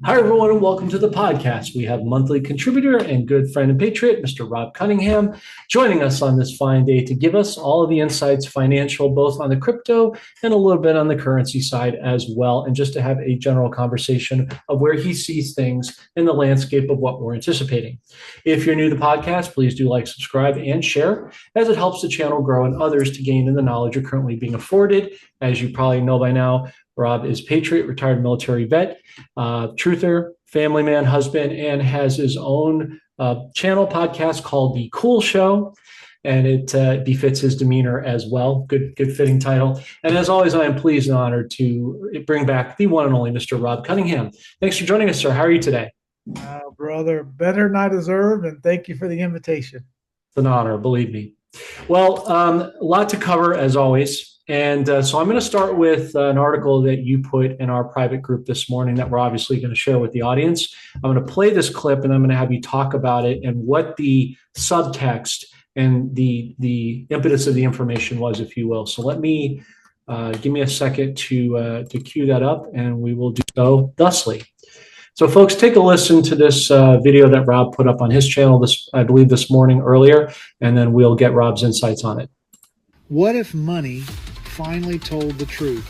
Hi, everyone, and welcome to the podcast. We have monthly contributor and good friend and patriot, Mr. Rob Cunningham, joining us on this fine day to give us all of the insights financial, both on the crypto and a little bit on the currency side as well, and just to have a general conversation of where he sees things in the landscape of what we're anticipating. If you're new to the podcast, please do like, subscribe, and share, as it helps the channel grow and others to gain in the knowledge you're currently being afforded. As you probably know by now, Rob is patriot, retired military vet, truther, family man, husband, and has his own channel podcast called The Cool Show. And it befits his demeanor as well. Good fitting title. And as always, I am pleased and honored to bring back the one and only Mr. Rob Cunningham. Thanks for joining us, sir. How are you today? Brother, better than I deserve, and thank you for the invitation. It's an honor, believe me. Well, a lot to cover as always. And so I'm going to start with an article that you put in our private group this morning that we're obviously going to share with the audience. I'm going to play this clip and I'm going to have you talk about it and what the subtext and the impetus of the information was, if you will. So let me give me a second to cue that up, and we will do so thusly. So folks, take a listen to this video that Rob put up on his channel, I believe this morning earlier, and then we'll get Rob's insights on it. What if money finally told the truth?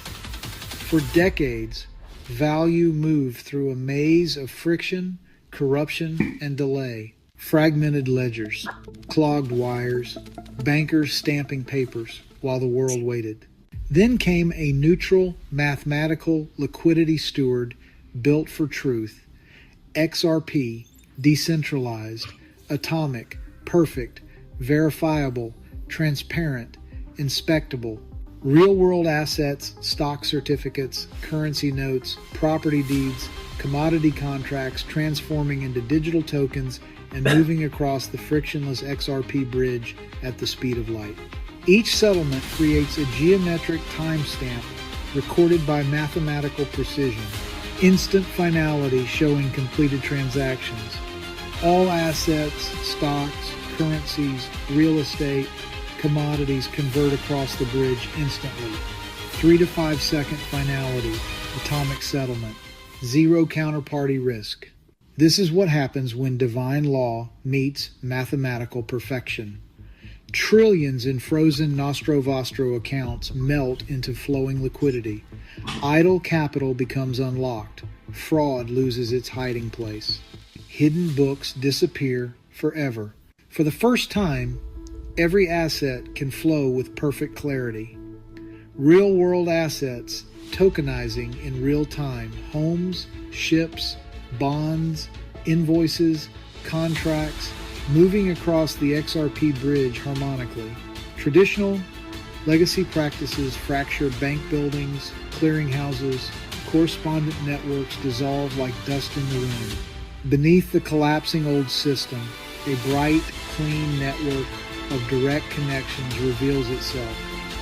For decades, value moved through a maze of friction, corruption, and delay. Fragmented ledgers, clogged wires, bankers stamping papers while the world waited. Then came a neutral, mathematical liquidity steward built for truth. XRP, decentralized, atomic, perfect, verifiable, transparent, inspectable. Real-world assets, stock certificates, currency notes, property deeds, commodity contracts transforming into digital tokens and moving across the frictionless XRP bridge at the speed of light. Each settlement creates a geometric timestamp recorded by mathematical precision, instant finality showing completed transactions. All assets, stocks, currencies, real estate, commodities convert across the bridge instantly. 3 to 5 second finality, atomic settlement, zero counterparty risk. This is what happens when divine law meets mathematical perfection. Trillions in frozen Nostro Vostro accounts melt into flowing liquidity. Idle capital becomes unlocked. Fraud loses its hiding place. Hidden books disappear forever. For the first time, every asset can flow with perfect clarity. Real-world assets tokenizing in real time. Homes, ships, bonds, invoices, contracts, moving across the XRP bridge harmonically. Traditional legacy practices fracture bank buildings, clearinghouses, correspondent networks dissolve like dust in the wind. Beneath the collapsing old system, a bright, clean network of direct connections reveals itself,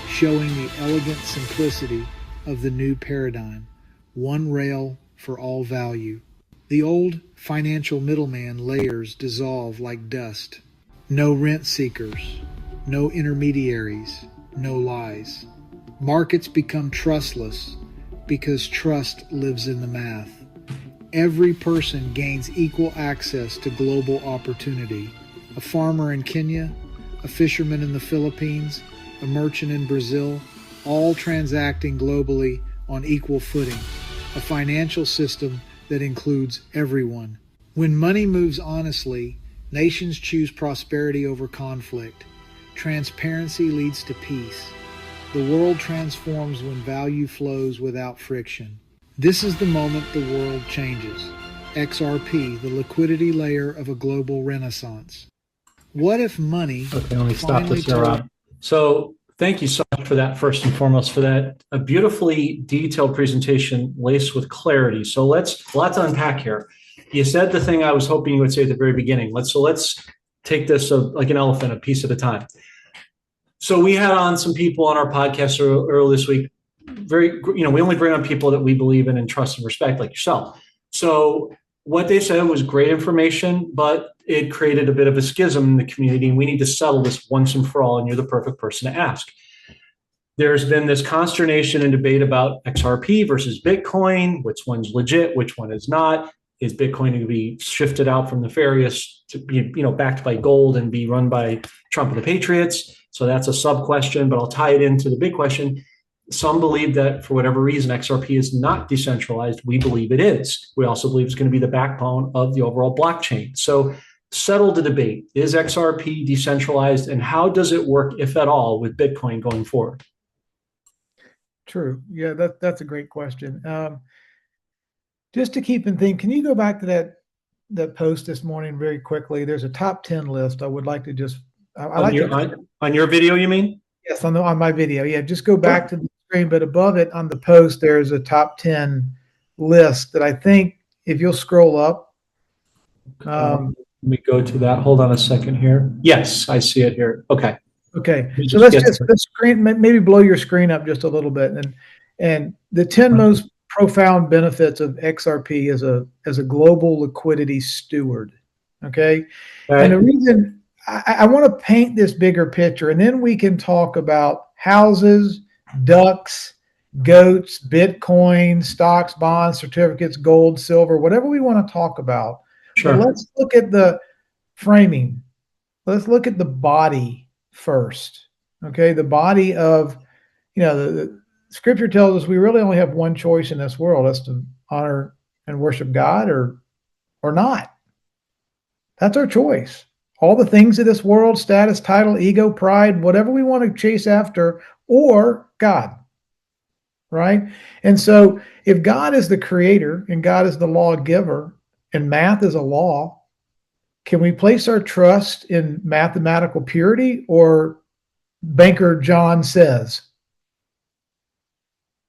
showing the elegant simplicity of the new paradigm. One rail for all value. The old financial middleman layers dissolve like dust. No rent seekers, no intermediaries, no lies. Markets become trustless because trust lives in the math. Every person gains equal access to global opportunity. A farmer in Kenya, a fisherman in the Philippines, a merchant in Brazil, all transacting globally on equal footing. A financial system that includes everyone. When money moves honestly, nations choose prosperity over conflict. Transparency leads to peace. The world transforms when value flows without friction. This is the moment the world changes. XRP, the liquidity layer of a global renaissance. What if money... Okay, let me stop this there, Rob. So thank you so much for that, first and foremost, for that a beautifully detailed presentation laced with clarity. So let's to unpack here. You said the thing I was hoping you would say at the very beginning. Let's take this like an elephant, a piece at a time. So we had on some people on our podcast earlier this week. We only bring on people that we believe in and trust and respect, like yourself. So what they said was great information, but it created a bit of a schism in the community, and we need to settle this once and for all, and you're the perfect person to ask. There's been this consternation and debate about XRP versus Bitcoin, which one's legit, which one is not. Is Bitcoin going to be shifted out from nefarious to be, backed by gold and be run by Trump and the Patriots? So that's a sub question, but I'll tie it into the big question. Some believe that for whatever reason, XRP is not decentralized. We believe it is. We also believe it's going to be the backbone of the overall blockchain. So settle the debate. Is XRP decentralized, and how does it work, if at all, with Bitcoin going forward? True. Yeah, that's a great question. Just to keep in think, can you go back to that post this morning very quickly? There's a top 10 list. I would like to just on your video, you mean? Yes, on my video. Yeah, just go back to the screen, but above it on the post, there's a top 10 list that I think if you'll scroll up. Let me go to that. Hold on a second here. Yes, I see it here. Okay. Okay. So let's maybe blow your screen up just a little bit. And the 10 most profound benefits of XRP as a global liquidity steward. Okay. And the reason I want to paint this bigger picture, and then we can talk about houses, ducks, goats, Bitcoin, stocks, bonds, certificates, gold, silver, whatever we want to talk about. Sure. But let's look at the framing. Let's look at the body first. Okay. The body of, the scripture tells us we really only have one choice in this world. That's to honor and worship God or not. That's our choice. All the things of this world, status, title, ego, pride, whatever we want to chase after, or God, right? And so if God is the creator and God is the lawgiver and math is a law, can we place our trust in mathematical purity or banker John says?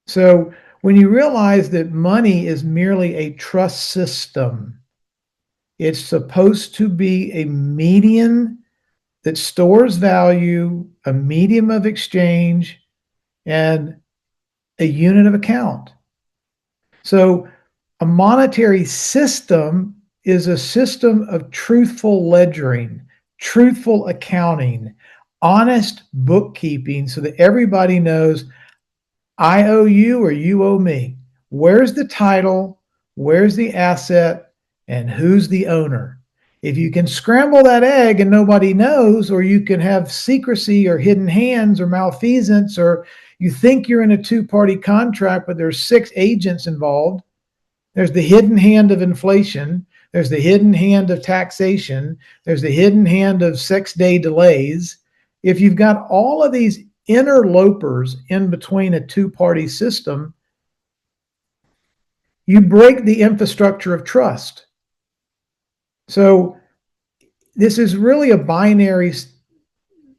So when you realize that money is merely a trust system, it's supposed to be a medium that stores value, a medium of exchange, and a unit of account. So a monetary system is a system of truthful ledgering, truthful accounting, honest bookkeeping so that everybody knows I owe you or you owe me. Where's the title? Where's the asset? And who's the owner? If you can scramble that egg and nobody knows, or you can have secrecy or hidden hands or malfeasance, or you think you're in a two-party contract, but there's 6 agents involved. There's the hidden hand of inflation. There's the hidden hand of taxation. There's the hidden hand of 6-day delays. If you've got all of these interlopers in between a two-party system, you break the infrastructure of trust. So this is really a binary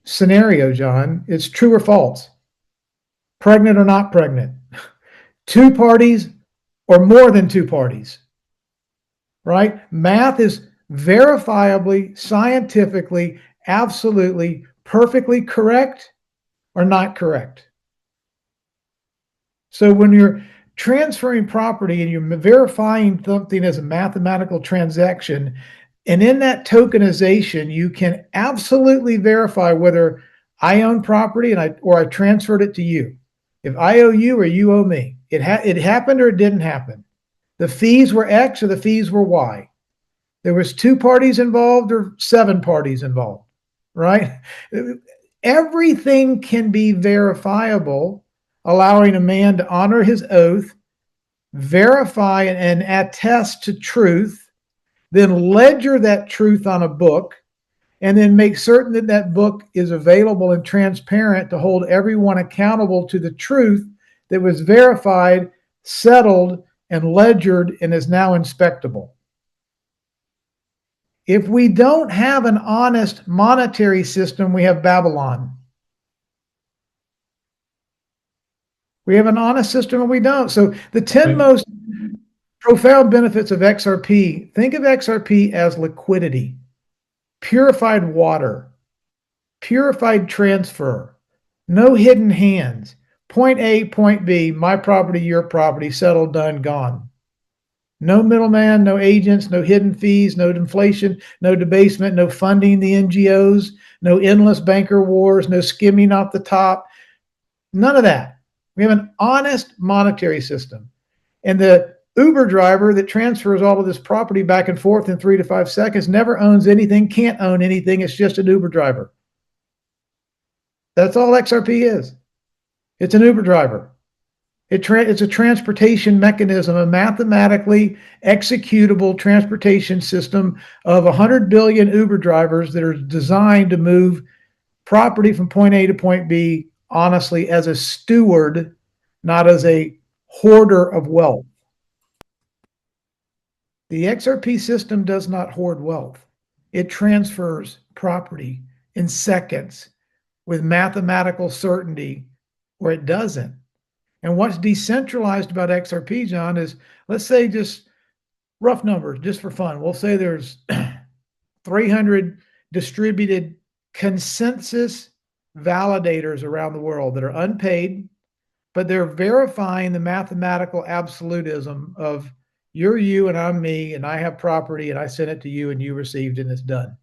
scenario, John. It's true or false, pregnant or not pregnant, 2 parties or more than 2 parties, right? Math is verifiably, scientifically, absolutely, perfectly correct or not correct. So when you're transferring property and you're verifying something as a mathematical transaction, and in that tokenization, you can absolutely verify whether I own property or I transferred it to you. If I owe you or you owe me, it happened or it didn't happen. The fees were X or the fees were Y. There was 2 parties involved or 7 parties involved, right? Everything can be verifiable, allowing a man to honor his oath, verify and attest to truth, then ledger that truth on a book, and then make certain that that book is available and transparent to hold everyone accountable to the truth that was verified, settled, and ledgered and is now inspectable. If we don't have an honest monetary system, we have Babylon. We have an honest system and we don't. So the 10 most profound benefits of XRP, think of XRP as liquidity, purified water, purified transfer, no hidden hands, point A, point B, my property, your property, settled, done, gone. No middleman, no agents, no hidden fees, no inflation, no debasement, no funding the NGOs, no endless banker wars, no skimming off the top, none of that. We have an honest monetary system. And the Uber driver that transfers all of this property back and forth in 3 to 5 seconds never owns anything, can't own anything. It's just an Uber driver. That's all XRP is. It's an Uber driver. It's a transportation mechanism, a mathematically executable transportation system of 100 billion Uber drivers that are designed to move property from point A to point B, honestly, as a steward, not as a hoarder of wealth. The XRP system does not hoard wealth. It transfers property in seconds with mathematical certainty, or it doesn't. And what's decentralized about XRP, John, is, let's say, just rough numbers, just for fun. We'll say there's 300 distributed consensus validators around the world that are unpaid, but they're verifying the mathematical absolutism of you're you and I'm me, and I have property and I sent it to you and you received it and it's done.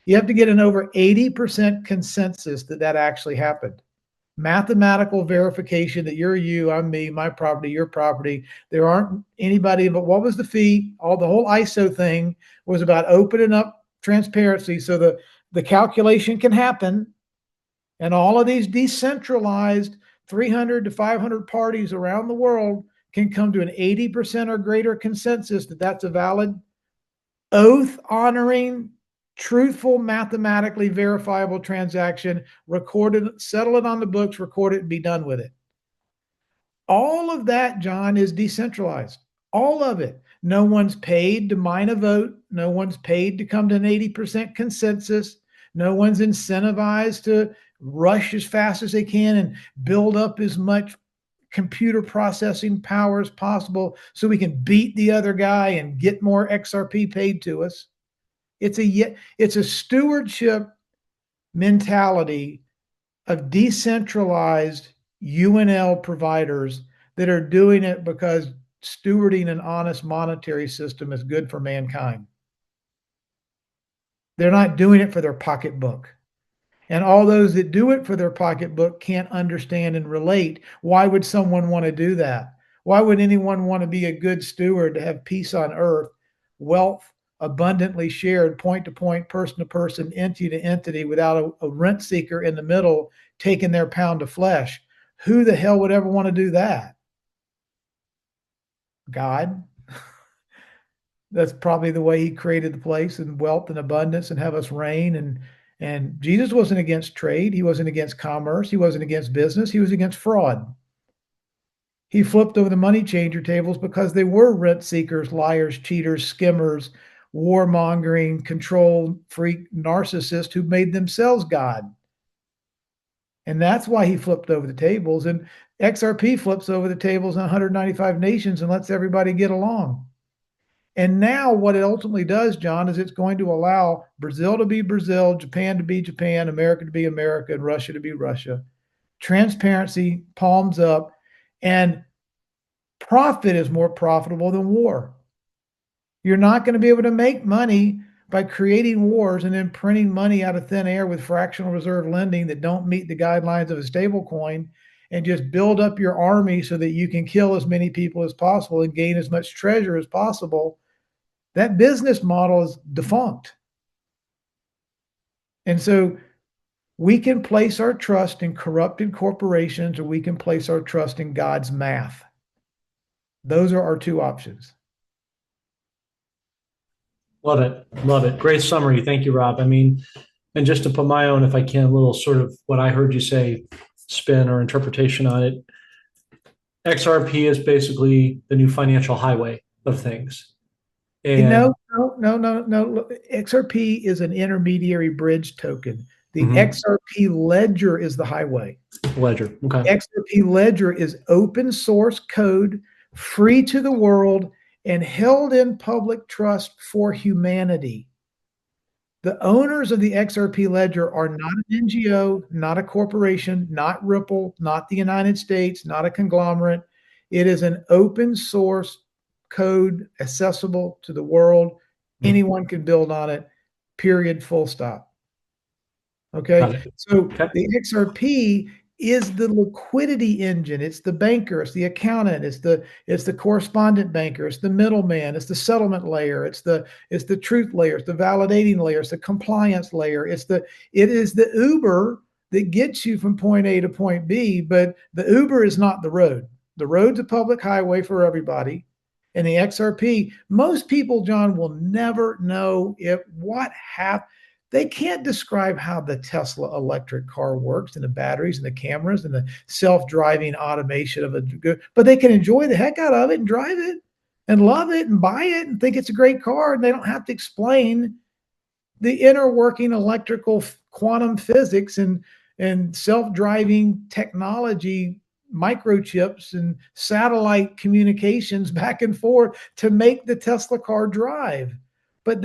You have to get an over 80% consensus that that actually happened. Mathematical verification that you're you, I'm me, my property, your property. There aren't anybody, but what was the fee? The whole ISO thing was about opening up transparency so the calculation can happen. And all of these decentralized 300 to 500 parties around the world can come to an 80% or greater consensus that that's a valid, oath-honoring, truthful, mathematically verifiable transaction, recorded, settle it on the books, record it, and be done with it. All of that, John, is decentralized. All of it. No one's paid to mine a vote. No one's paid to come to an 80% consensus. No one's incentivized to rush as fast as they can and build up as much computer processing power as possible so we can beat the other guy and get more XRP paid to us. It's a stewardship mentality of decentralized UNL providers that are doing it because stewarding an honest monetary system is good for mankind. They're not doing it for their pocketbook. And all those that do it for their pocketbook can't understand and relate. Why would someone want to do that? Why would anyone want to be a good steward to have peace on earth, wealth abundantly shared, point to point, person to person, entity to entity, without a rent seeker in the middle taking their pound of flesh? Who the hell would ever want to do that? God. That's probably the way he created the place, and wealth and abundance, and have us reign. And Jesus wasn't against trade. He wasn't against commerce. He wasn't against business. He was against fraud. He flipped over the money changer tables because they were rent seekers, liars, cheaters, skimmers, warmongering, control freak narcissists who made themselves God. And that's why he flipped over the tables. And XRP flips over the tables in 195 nations and lets everybody get along. And now what it ultimately does, John, is it's going to allow Brazil to be Brazil, Japan to be Japan, America to be America, and Russia to be Russia. Transparency, palms up, and profit is more profitable than war. You're not going to be able to make money by creating wars and then printing money out of thin air with fractional reserve lending that don't meet the guidelines of a stable coin, and just build up your army so that you can kill as many people as possible and gain as much treasure as possible. That business model is defunct. And so we can place our trust in corrupted corporations, or we can place our trust in God's math. Those are our two options. Love it. Love it. Great summary. Thank you, Rob. I mean, and just to put my own, if I can, little sort of what I heard you say, spin or interpretation on it, XRP is basically the new financial highway of things. And no. XRP is an intermediary bridge token. The XRP ledger is the highway. Ledger. Okay. XRP ledger is open source code, free to the world, and held in public trust for humanity. The owners of the XRP ledger are not an NGO, not a corporation, not Ripple, not the United States, not a conglomerate. It is an open source code accessible to the world. Anyone can build on it, period, full stop. Okay. So the XRP is the liquidity engine. It's the banker, it's the accountant, it's the correspondent banker, it's the middleman, it's the settlement layer, it's the truth layer, it's the validating layer, it's the compliance layer, it is the Uber that gets you from point A to point B, but the Uber is not the road. The road's a public highway for everybody. And the XRP, most people, John, will never know they can't describe how the Tesla electric car works and the batteries and the cameras and the self-driving automation of it, but they can enjoy the heck out of it and drive it and love it and buy it and think it's a great car. And they don't have to explain the inner working electrical quantum physics and self-driving technology, microchips and satellite communications back and forth to make the Tesla car drive. But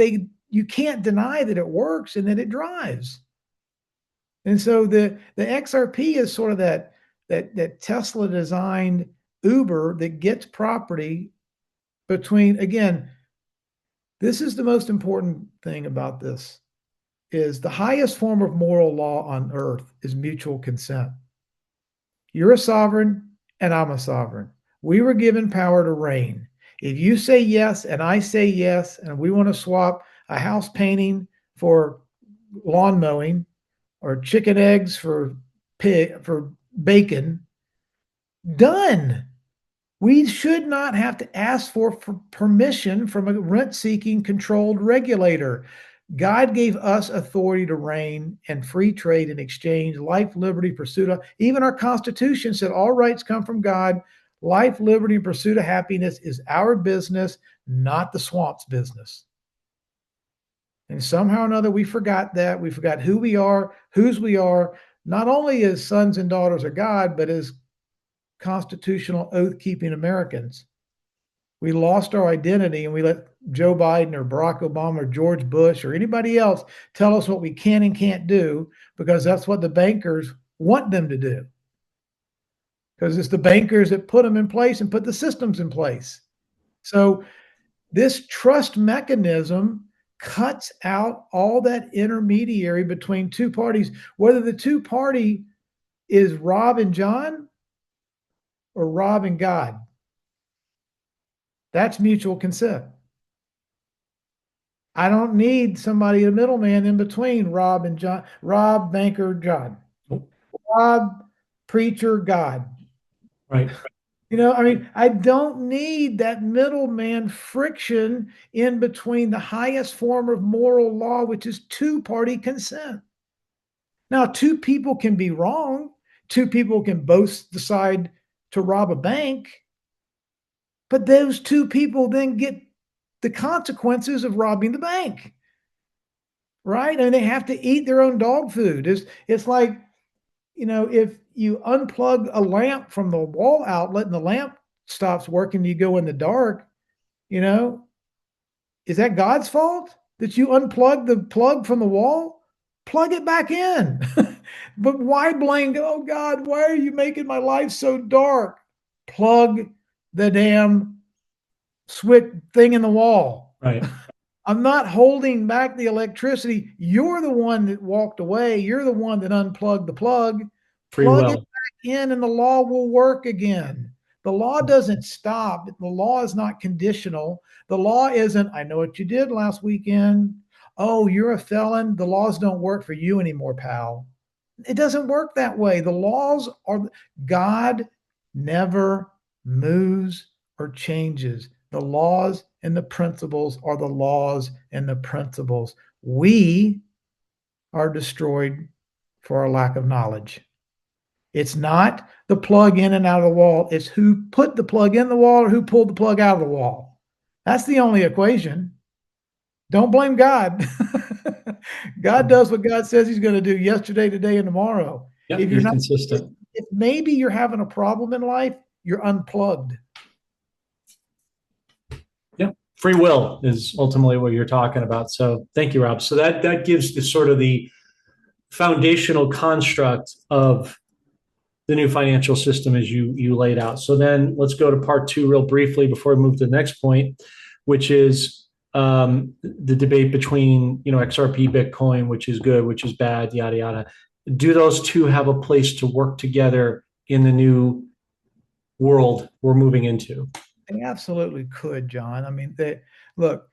you can't deny that it works and that it drives. And so the XRP is sort of that Tesla designed Uber that gets property between, again, this is the most important thing about this, is the highest form of moral law on earth is mutual consent. You're a sovereign and I'm a sovereign. We were given power to reign. If you say yes and I say yes, and we want to swap a house painting for lawn mowing or chicken eggs for bacon, done. We should not have to ask for permission from a rent-seeking controlled regulator. God gave us authority to reign and free trade and exchange, life, liberty, pursuit of, even our Constitution said all rights come from God. Life, liberty, and pursuit of happiness is our business, not the swamp's business. And somehow or another, we forgot that. We forgot who we are, whose we are, not only as sons and daughters of God, but as constitutional oath-keeping Americans. We lost our identity and we let Joe Biden or Barack Obama or George Bush or anybody else tell us what we can and can't do, because that's what the bankers want them to do. Because it's the bankers that put them in place and put the systems in place. So this trust mechanism cuts out all that intermediary between two parties, whether the two party is Rob and John or Rob and God. That's mutual consent. I don't need somebody, a middleman in between Rob and John, Rob, banker, John, Rob, preacher, God. Right. I don't need that middleman friction in between the highest form of moral law, which is two-party consent. Now, two people can be wrong. Two people can both decide to rob a bank, but those two people then get the consequences of robbing the bank, right? And they have to eat their own dog food. It's like, if you unplug a lamp from the wall outlet and the lamp stops working, you go in the dark, is that God's fault that you unplug the plug from the wall? Plug it back in. But why blame, oh God, why are you making my life so dark? Plug the damn switch thing in the wall. Right. I'm not holding back the electricity. You're the one that walked away. You're the one that unplugged the plug. Plug it back in and the law will work again. The law doesn't stop. The law is not conditional. The law isn't, I know what you did last weekend. Oh, you're a felon. The laws don't work for you anymore, pal. It doesn't work that way. The laws are, God never moves or changes. The laws and the principles are the laws and the principles. We are destroyed for our lack of knowledge. It's not the plug in and out of the wall. It's who put the plug in the wall or who pulled the plug out of the wall. That's the only equation. Don't blame God. God does what God says he's going to do yesterday, today, and tomorrow. Yep, if you're not consistent. If maybe you're having a problem in life, you're unplugged. Yeah. Free will is ultimately what you're talking about. So thank you, Rob. So that gives the sort of the foundational construct of the new financial system as you laid out. So then let's go to part two real briefly before we move to the next point, which is the debate between, XRP, Bitcoin, which is good, which is bad, yada, yada. do those two have a place to work together in the new world we're moving into? They absolutely could, John. I mean, look,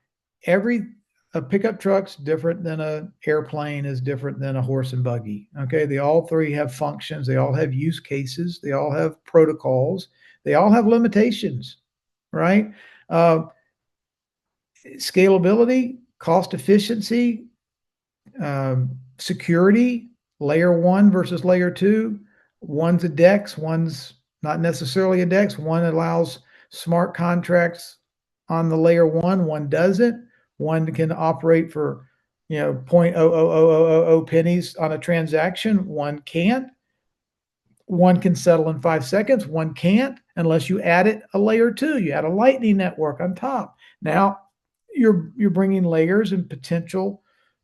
every a pickup truck's different than a airplane is different than a horse and buggy. Okay, they all three have functions. They all have use cases. They all have protocols. They all have limitations, right? Uh, Scalability, cost efficiency, security, layer one versus layer two. One's a DEX, one's not necessarily a DEX. One allows smart contracts on the layer one doesn't. One can operate for 0.00000 pennies on a transaction. One can't. One can settle in 5 seconds. One can't unless you add it a layer two. You add a lightning network on top. Now you're bringing layers and potential,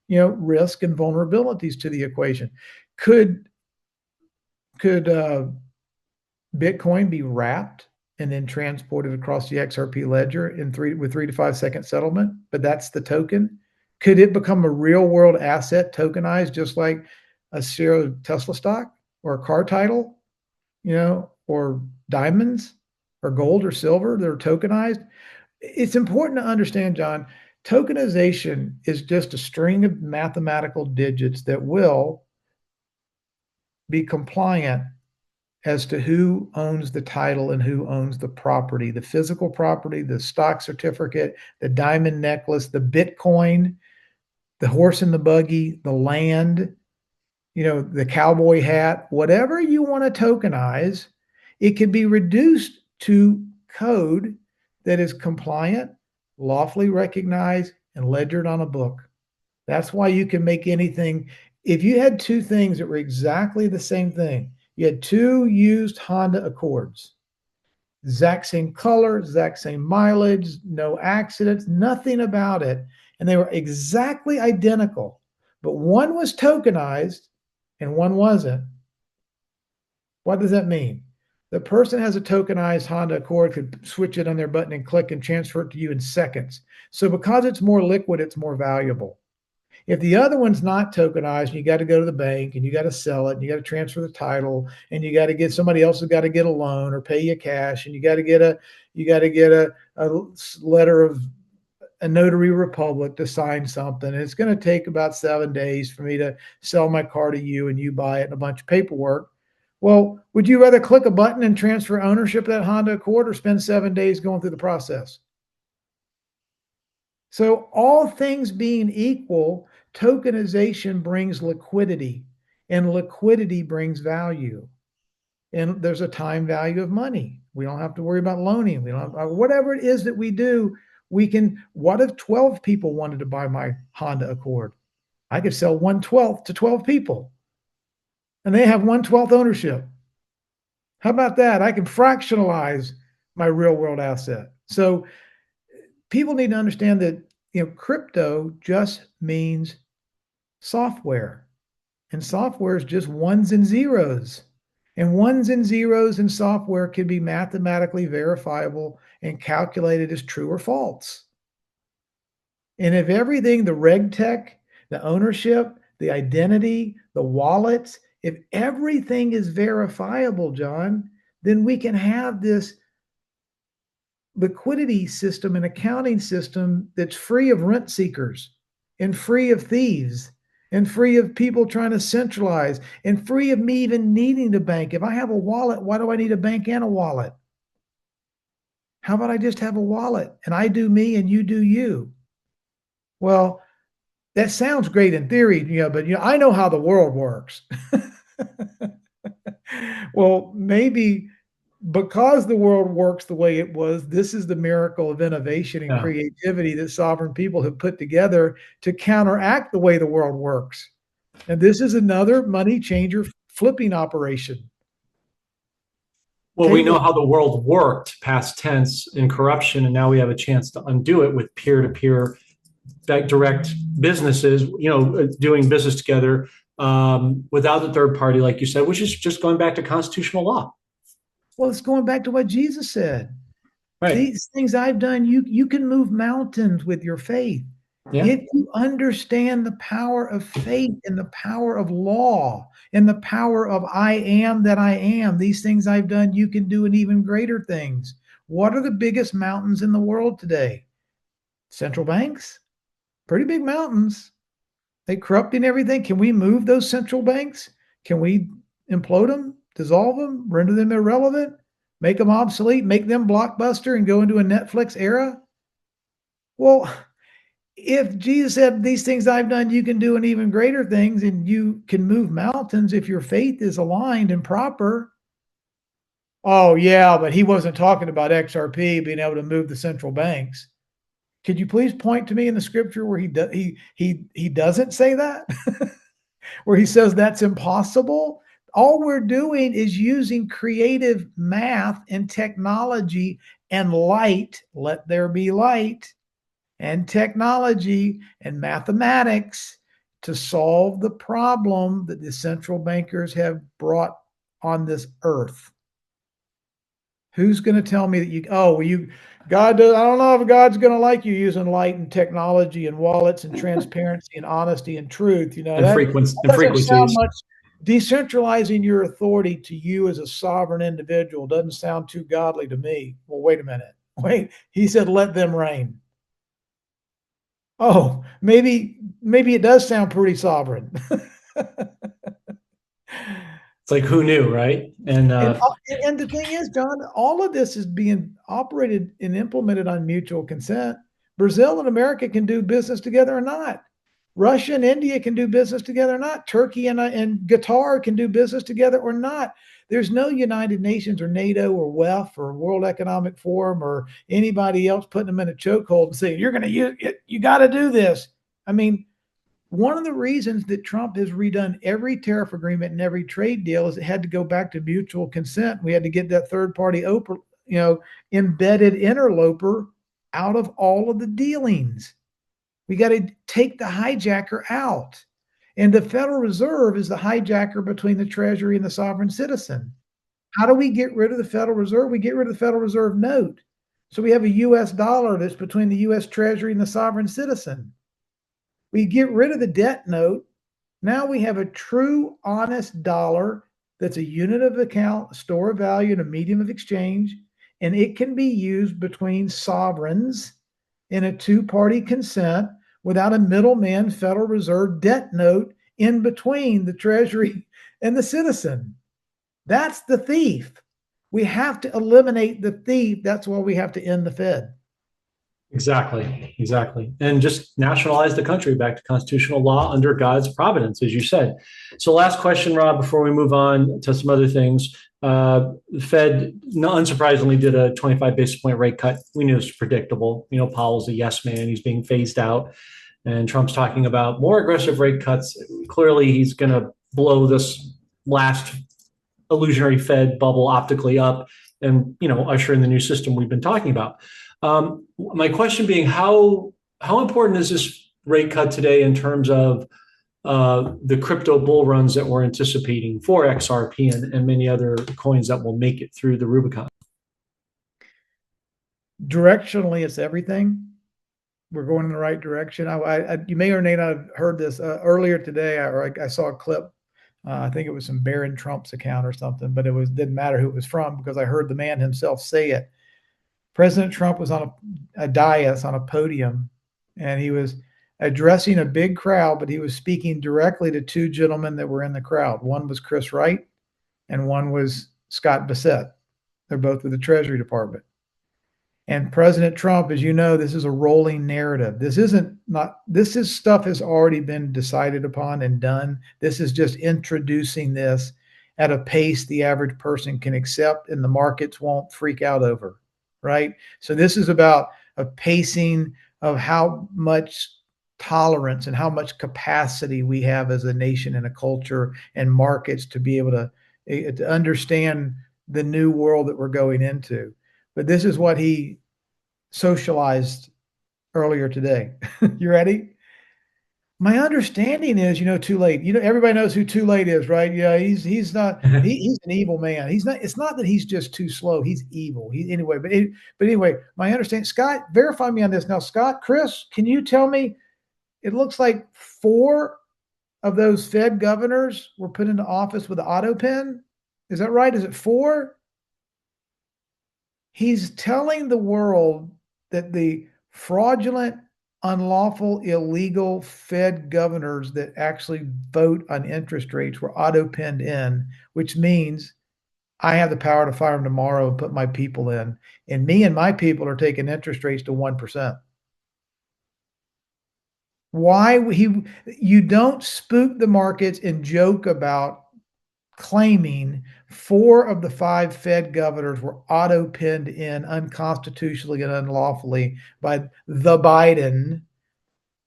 risk and vulnerabilities to the equation. Could Bitcoin be wrapped and then transported across the XRP ledger with 3 to 5 second settlement? But that's the token. Could it become a real world asset tokenized, just like a share of Tesla stock or a car title, or diamonds or gold or silver that are tokenized? It's important to understand, John, tokenization is just a string of mathematical digits that will be compliant as to who owns the title and who owns the property, the physical property, the stock certificate, the diamond necklace, the Bitcoin, the horse and the buggy, the land, the cowboy hat, whatever you want to tokenize. It can be reduced to code that is compliant, lawfully recognized, and ledgered on a book. That's why you can make anything. If you had two things that were exactly the same thing, you had two used Honda Accords, exact same color, exact same mileage, no accidents, nothing about it, and they were exactly identical, but one was tokenized and one wasn't. What does that mean? The person has a tokenized Honda Accord, could switch it on their button and click and transfer it to you in seconds. So because it's more liquid, it's more valuable. If the other one's not tokenized, you got to go to the bank and you got to sell it and you got to transfer the title and you got to get somebody else has got to get a loan or pay you cash and you got to get a letter of a notary republic to sign something. And it's going to take about 7 days for me to sell my car to you and you buy it and a bunch of paperwork. Well, would you rather click a button and transfer ownership of that Honda Accord or spend 7 days going through the process? So all things being equal, tokenization brings liquidity, and liquidity brings value. And there's a time value of money. We don't have to worry about loaning. We don't have, whatever it is that we do, what if 12 people wanted to buy my Honda Accord? I could sell 1/12 to 12 people and they have 1/12 ownership. How about that? I can fractionalize my real world asset. So people need to understand that, crypto just means software, and software is just ones and zeros. And ones and zeros in software can be mathematically verifiable and calculated as true or false. And if everything, the reg tech, the ownership, the identity, the wallets, if everything is verifiable, John, then we can have this liquidity system and accounting system that's free of rent seekers and free of thieves and free of people trying to centralize and free of me even needing a bank. If I have a wallet, why do I need a bank and a wallet? How about I just have a wallet and I do me and you do you? Well, that sounds great in theory, but I know how the world works. Well, maybe because the world works the way it was, this is the miracle of innovation and creativity that sovereign people have put together to counteract the way the world works. And this is another money changer flipping operation. Well, we know how the world worked, past tense, in corruption, and now we have a chance to undo it with peer-to-peer direct businesses, doing business together without the third party, like you said, which is just going back to constitutional law. Well, it's going back to what Jesus said. Right. These things I've done, you can move mountains with your faith. Yeah. If you understand the power of faith and the power of law and the power of I am that I am, these things I've done, you can do and even greater things. What are the biggest mountains in the world today? Central banks, pretty big mountains. They corrupting everything. Can we move those central banks? Can we implode them, dissolve them, render them irrelevant, make them obsolete, make them blockbuster and go into a Netflix era? Well, if Jesus said, these things I've done, you can do and even greater things, and you can move mountains if your faith is aligned and proper. Oh, yeah, but he wasn't talking about XRP being able to move the central banks. Could you please point to me in the scripture where he doesn't say that? Where he says that's impossible? All we're doing is using creative math and technology and light, let there be light, and technology and mathematics to solve the problem that the central bankers have brought on this earth. Who's going to tell me that God does, I don't know if God's going to like you using light and technology and wallets and transparency and honesty and truth. And That doesn't sound frequencies. much. Decentralizing your authority to you as a sovereign individual doesn't sound too godly to me. Well, wait a minute. Wait, he said, let them reign. Oh, maybe it does sound pretty sovereign. It's like, who knew, right? And And the thing is, John, all of this is being operated and implemented on mutual consent. Brazil and America can do business together or not. Russia and India can do business together or not. Turkey and Qatar can do business together or not. There's no United Nations or NATO or WEF or World Economic Forum or anybody else putting them in a chokehold and saying, you're going to use it, you got to do this. I mean, one of the reasons that Trump has redone every tariff agreement and every trade deal is it had to go back to mutual consent. We had to get that third party, embedded interloper out of all of the dealings. We got to take the hijacker out. And the Federal Reserve is the hijacker between the Treasury and the sovereign citizen. How do we get rid of the Federal Reserve? We get rid of the Federal Reserve note. So we have a US dollar that's between the US Treasury and the sovereign citizen. We get rid of the debt note. Now we have a true, honest dollar that's a unit of account, a store of value, and a medium of exchange. And it can be used between sovereigns in a two-party consent without a middleman Federal Reserve debt note in between the Treasury and the citizen. That's the thief. We have to eliminate the thief. That's why we have to end the Fed. Exactly. And just nationalize the country back to constitutional law under God's providence, as you said. So last question, Rob, before we move on to some other things. The Fed, unsurprisingly, did a 25 basis point rate cut. We knew it was predictable. Powell's a yes man. He's being phased out. And Trump's talking about more aggressive rate cuts. Clearly, he's going to blow this last illusionary Fed bubble optically up and, usher in the new system we've been talking about. My question being, how important is this rate cut today in terms of the crypto bull runs that we're anticipating for XRP and many other coins that will make it through the Rubicon? Directionally, it's everything. We're going in the right direction. You may or may not have heard this earlier today. I saw a clip. I think it was from Barron Trump's account or something, but didn't matter who it was from because I heard the man himself say it. President Trump was on a dais on a podium, and he was addressing a big crowd, but he was speaking directly to two gentlemen that were in the crowd. One was Chris Wright, and one was Scott Bassett. They're both with the Treasury Department. And President Trump, as you know, this is a rolling narrative. This is stuff has already been decided upon and done. This is just introducing this at a pace the average person can accept and the markets won't freak out over. Right? So this is about a pacing of how much tolerance and how much capacity we have as a nation and a culture and markets to be able to understand the new world that we're going into. But this is what he socialized earlier today. You ready? My understanding is, Too Late. Everybody knows who Too Late is, right? Yeah, he's not. He's an evil man. He's not. It's not that he's just too slow. He's evil. But anyway, my understanding. Scott, verify me on this now. Scott, Chris, can you tell me it looks like 4 of those Fed governors were put into office with the auto pen. Is that right? Is it 4? He's telling the world that the fraudulent, unlawful, illegal Fed governors that actually vote on interest rates were auto-penned in, which means I have the power to fire them tomorrow and put my people in. And me and my people are taking interest rates to 1%. You don't spook the markets and joke about claiming 4 of the 5 Fed governors were auto-pinned in unconstitutionally and unlawfully by the Biden,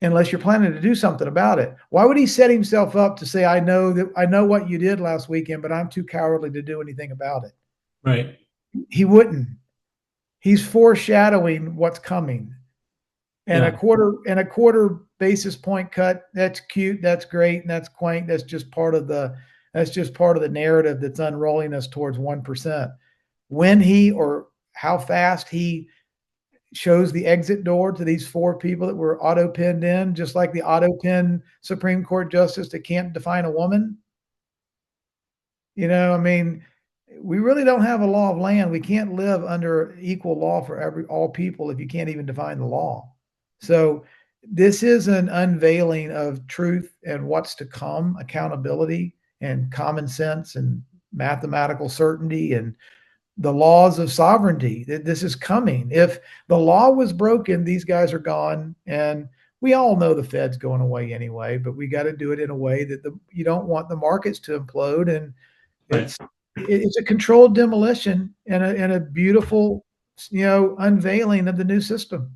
unless you're planning to do something about it. Why would he set himself up to say, I know what you did last weekend, but I'm too cowardly to do anything about it? Right. He wouldn't. He's foreshadowing what's coming. And Yeah. a quarter basis point cut, that's cute, that's great, and that's quaint. That's just part of the narrative that's unrolling us towards 1%. When he or how fast he shows the exit door to these 4 people that were auto-pinned in, just like the auto-pin Supreme Court justice that can't define a woman. You know, I mean, we really don't have a law of land. We can't live under equal law for all people if you can't even define the law. So this is an unveiling of truth and what's to come, accountability and common sense and mathematical certainty and the laws of sovereignty. This is coming. If the law was broken, these guys are gone. And we all know the Fed's going away anyway, but we got to do it in a way that you don't want the markets to implode. And Right. it's a controlled demolition and a beautiful, unveiling of the new system.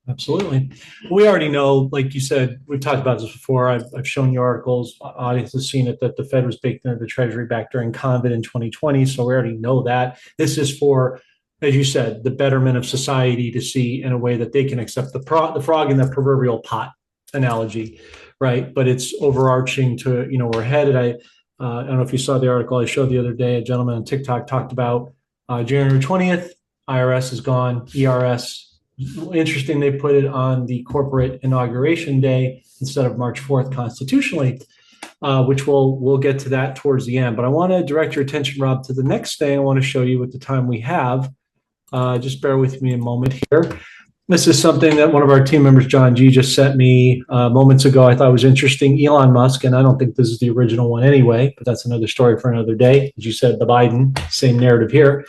Absolutely. We already know, like you said, we've talked about this before. I've shown you articles. Audience has seen it that the Fed was baked into the Treasury back during COVID in 2020. So we already know that. This is for, as you said, the betterment of society to see in a way that they can accept the frog in the proverbial pot analogy, right? But it's overarching to, we're headed. I don't know if you saw the article I showed the other day. A gentleman on TikTok talked about January 20th, IRS is gone, ERS. Interesting, they put it on the corporate inauguration day instead of March 4th constitutionally, which we'll get to that towards the end. But I want to direct your attention, Rob, to the next thing I want to show you with the time we have. Just bear with me a moment here. This is something that one of our team members, John G, just sent me moments ago. I thought was interesting. Elon Musk, and I don't think this is the original one anyway, but that's another story for another day. As you said, the Biden, same narrative here.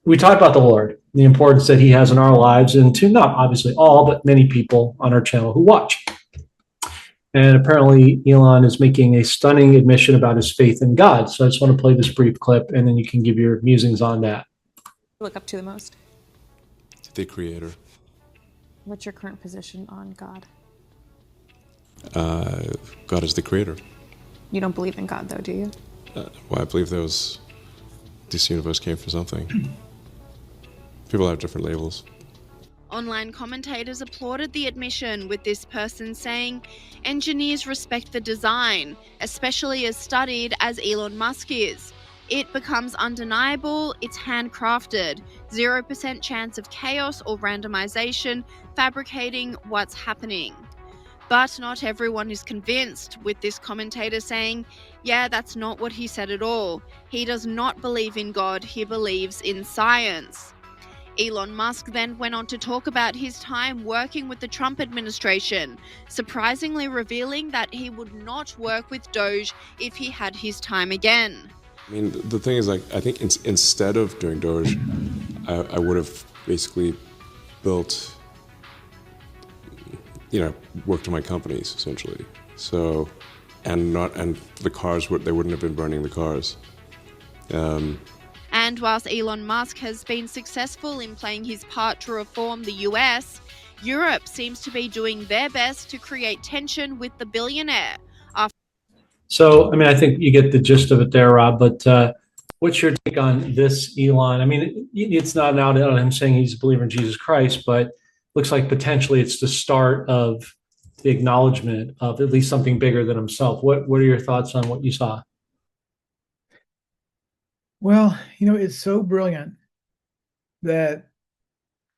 We talked about the Lord, the importance that he has in our lives, and to not obviously all, but many people on our channel who watch. And apparently, Elon is making a stunning admission about his faith in God. So I just want to play this brief clip, and then you can give your musings on that. Look up to the most? The Creator. What's your current position on God? God is the Creator. You don't believe in God, though, do you? Well, I believe this universe came from something. People have different labels. Online commentators applauded the admission, with this person saying, "Engineers respect the design, especially as studied as Elon Musk is. It becomes undeniable, it's handcrafted, 0% chance of chaos or randomization, fabricating what's happening." But not everyone is convinced, with this commentator saying, "Yeah, that's not what he said at all. He does not believe in God, he believes in science." Elon Musk then went on to talk about his time working with the Trump administration, surprisingly revealing that he would not work with Doge if he had his time again. I mean, the thing is, like, I think instead of doing Doge, I would have basically built, worked on my companies, essentially. So, and the cars, they wouldn't have been burning the cars. And whilst Elon Musk has been successful in playing his part to reform the US, Europe seems to be doing their best to create tension with the billionaire. So, I mean, I think you get the gist of it there, Rob, but what's your take on this, Elon? I mean, it's not an out on him saying he's a believer in Jesus Christ, but looks like potentially it's the start of the acknowledgement of at least something bigger than himself. What are your thoughts on what you saw? Well, it's so brilliant that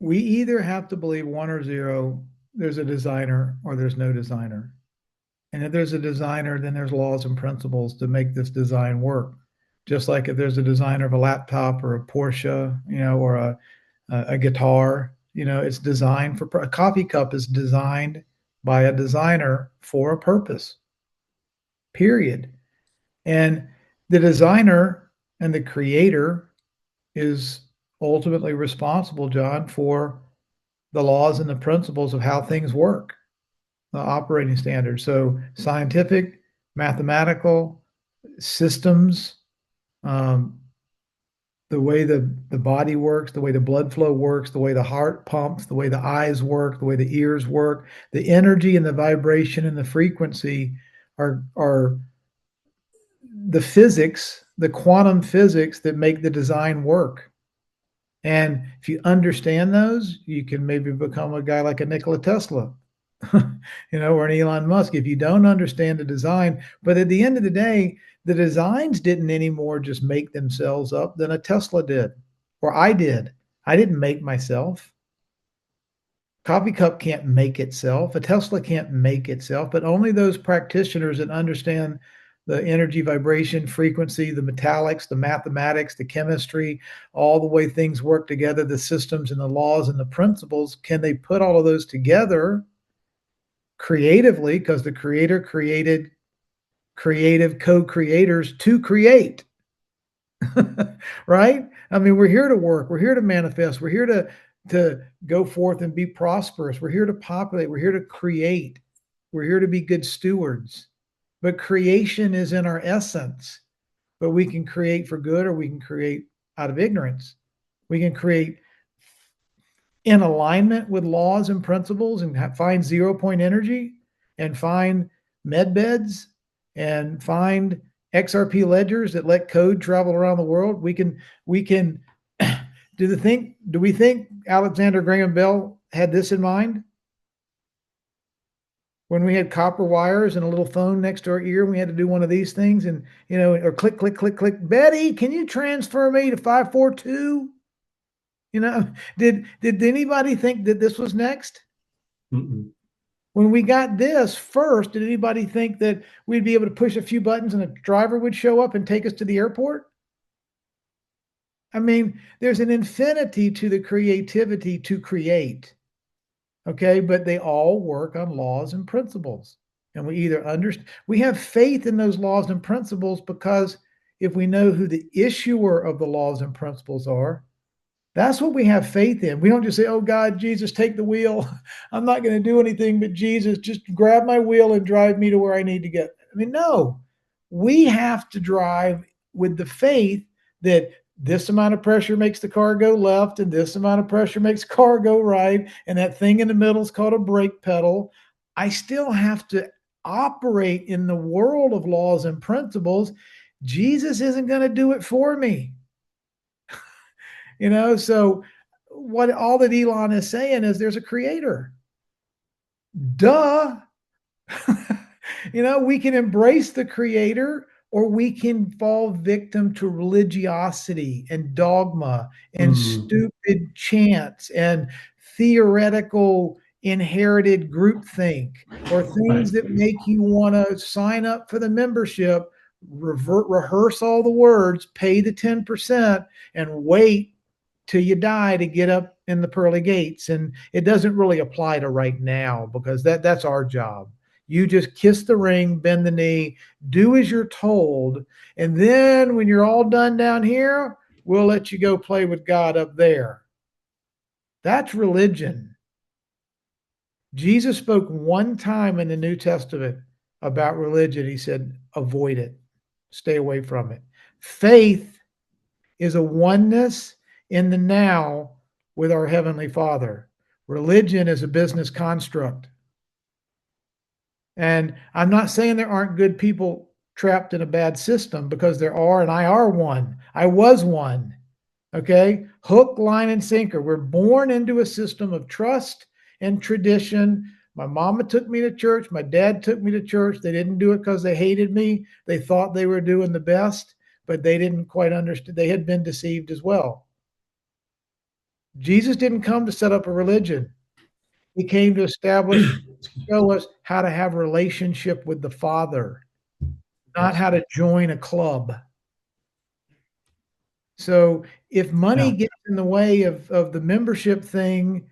we either have to believe 1 or 0 there's a designer or there's no designer. And if there's a designer, then there's laws and principles to make this design work. Just like if there's a designer of a laptop or a Porsche, or a guitar, it's designed for a coffee cup is designed by a designer for a purpose, period. And the designer and the creator is ultimately responsible, John, for the laws and the principles of how things work, the operating standards. So scientific, mathematical systems, the way the body works, the way the blood flow works, the way the heart pumps, the way the eyes work, the way the ears work, the energy and the vibration and the frequency are the physics, the quantum physics that make the design work. And if you understand those, you can maybe become a guy like a Nikola Tesla, or an Elon Musk. If you don't understand the design, but at the end of the day, the designs didn't anymore just make themselves up than a Tesla did, or I did. I didn't make myself. Coffee cup can't make itself. A Tesla can't make itself, but only those practitioners that understand the energy, vibration, frequency, the metallics, the mathematics, the chemistry, all the way things work together, the systems and the laws and the principles, can they put all of those together creatively, because the creator created creative co-creators to create. Right? I mean, we're here to work, we're here to manifest, we're here to go forth and be prosperous, we're here to populate, we're here to create, we're here to be good stewards. But creation is in our essence. But we can create for good, or we can create out of ignorance. We can create in alignment with laws and principles and find 0-point energy and find med beds and find XRP ledgers that let code travel around the world. We can do we think Alexander Graham Bell had this in mind? When we had copper wires and a little phone next to our ear, and we had to do one of these things, and or click, click, click, click. Betty, can you transfer me to 542? Did anybody think that this was next? Mm-mm. When we got this first, did anybody think that we'd be able to push a few buttons and a driver would show up and take us to the airport? I mean, there's an infinity to the creativity to create. Okay, but they all work on laws and principles. And we either we have faith in those laws and principles, because if we know who the issuer of the laws and principles are, that's what we have faith in. We don't just say, oh God, Jesus, take the wheel. I'm not going to do anything, but Jesus, just grab my wheel and drive me to where I need to get. I mean, no, we have to drive with the faith that this amount of pressure makes the car go left, and this amount of pressure makes the car go right, and that thing in the middle is called a brake pedal. I still have to operate in the world of laws and principles. Jesus isn't going to do it for me. So what all that Elon is saying is there's a creator. Duh. We can embrace the creator, or we can fall victim to religiosity and dogma and stupid chants and theoretical inherited groupthink, or things that make you want to sign up for the membership, rehearse all the words, pay the 10%, and wait till you die to get up in the pearly gates. And it doesn't really apply to right now, because that's our job. You just kiss the ring, bend the knee, do as you're told. And then when you're all done down here, we'll let you go play with God up there. That's religion. Jesus spoke one time in the New Testament about religion. He said, avoid it. Stay away from it. Faith is a oneness in the now with our Heavenly Father. Religion is a business construct. And I'm not saying there aren't good people trapped in a bad system, because there are, and I are one. I was one. Okay? Hook, line, and sinker. We're born into a system of trust and tradition. My mama took me to church. My dad took me to church. They didn't do it because they hated me. They thought they were doing the best, but they didn't quite understand. They had been deceived as well. Jesus didn't come to set up a religion. He came to establish, show us how to have a relationship with the Father, not how to join a club. So if money gets in the way of the membership thing,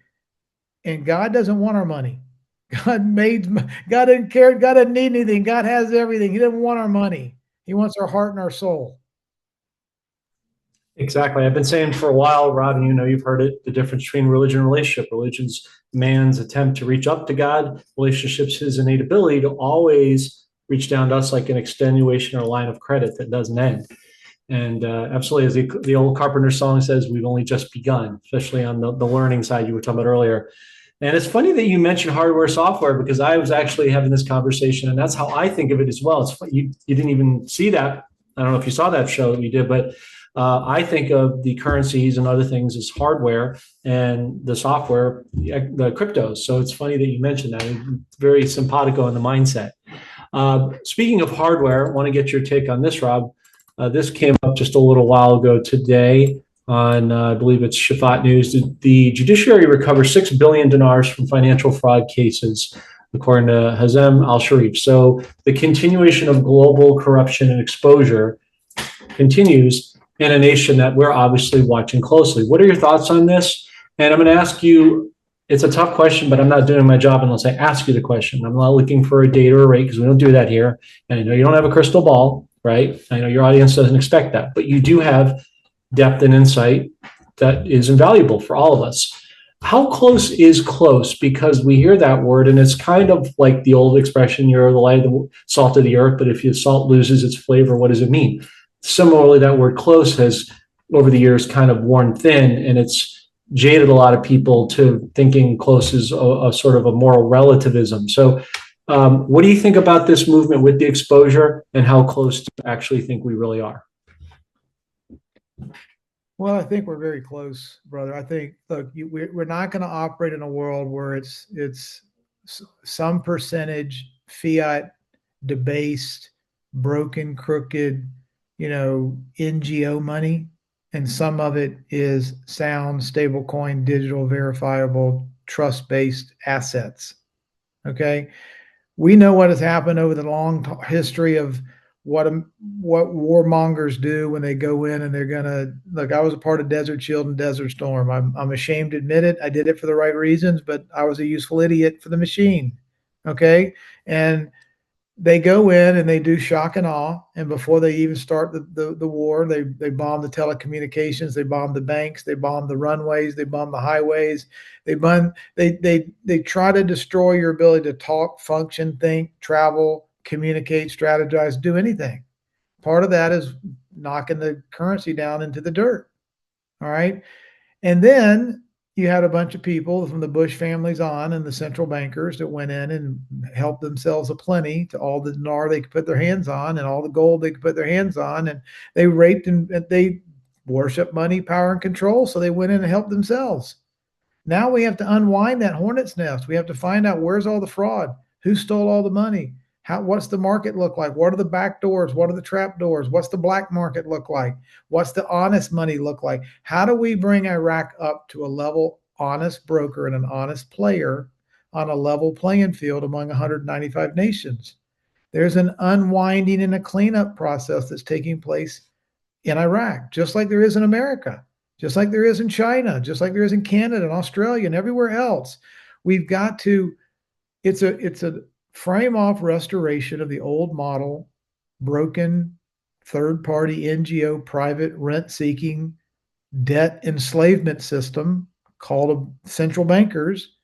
and God doesn't want our money, God didn't care, God doesn't need anything, God has everything. He doesn't want our money. He wants our heart and our soul. Exactly. I've been saying for a while, Rob, and you've heard it, the difference between religion and relationship. Religion's man's attempt to reach up to God. Relationships his innate ability to always reach down to us like an extenuation or a line of credit that doesn't end. And absolutely, as the old Carpenter song says, we've only just begun, especially on the learning side you were talking about earlier. And it's funny that you mentioned hardware, software, because I was actually having this conversation, and that's how I think of it as well. It's you didn't even see that. I don't know if you saw that show that we did, but I think of the currencies and other things as hardware, and the software, the cryptos. So it's funny that you mentioned that. It's very simpatico in the mindset. Speaking of hardware, I want to get your take on this, Rob. This came up just a little while ago today on, I believe it's Shafat News. The judiciary recovered 6 billion dinars from financial fraud cases, according to Hazem al-Sharif. So the continuation of global corruption and exposure continues in a nation that we're obviously watching closely. What are your thoughts on this? And I'm going to ask you, it's a tough question, but I'm not doing my job unless I ask you the question. I'm not looking for a date or a rate because we don't do that here. And I know you don't have a crystal ball, right? I know your audience doesn't expect that, but you do have depth and insight that is invaluable for all of us. How close is close? Because we hear that word and it's kind of like the old expression, you're the light of the salt of the earth, but if your salt loses its flavor, what does it mean? Similarly, that word close has over the years kind of worn thin, and it's jaded a lot of people to thinking close is a sort of a moral relativism. So what do you think about this movement with the exposure, and how close do you actually think we really are? Well, I think we're very close, brother. I think, look, we're not going to operate in a world where it's some percentage fiat, debased, broken, crooked, NGO money, and some of it is sound, stablecoin, digital, verifiable, trust-based assets. Okay, we know what has happened over the long history of what warmongers do when they go in and they're gonna look. I was a part of Desert Shield and Desert Storm. I'm ashamed to admit it. I did it for the right reasons, but I was a useful idiot for the machine. Okay, and they go in and they do shock and awe, and before they even start the war, they bomb the telecommunications, they bomb the banks, they bomb the runways, they bomb the highways, they try to destroy your ability to talk, function, think, travel, communicate, strategize, do anything. Part of that is knocking the currency down into the dirt. All right, and then you had a bunch of people from the Bush families on and the central bankers that went in and helped themselves aplenty to all the dinar they could put their hands on and all the gold they could put their hands on. And they raped and they worship money, power, and control. So they went in and helped themselves. Now we have to unwind that hornet's nest. We have to find out where's all the fraud, who stole all the money, what's the market look like? What are the back doors? What are the trap doors? What's the black market look like? What's the honest money look like? How do we bring Iraq up to a level honest broker and an honest player on a level playing field among 195 nations? There's an unwinding and a cleanup process that's taking place in Iraq, just like there is in America, just like there is in China, just like there is in Canada and Australia and everywhere else. We've got to, it's a frame off restoration of the old model, broken third-party NGO private rent-seeking debt enslavement system called central bankers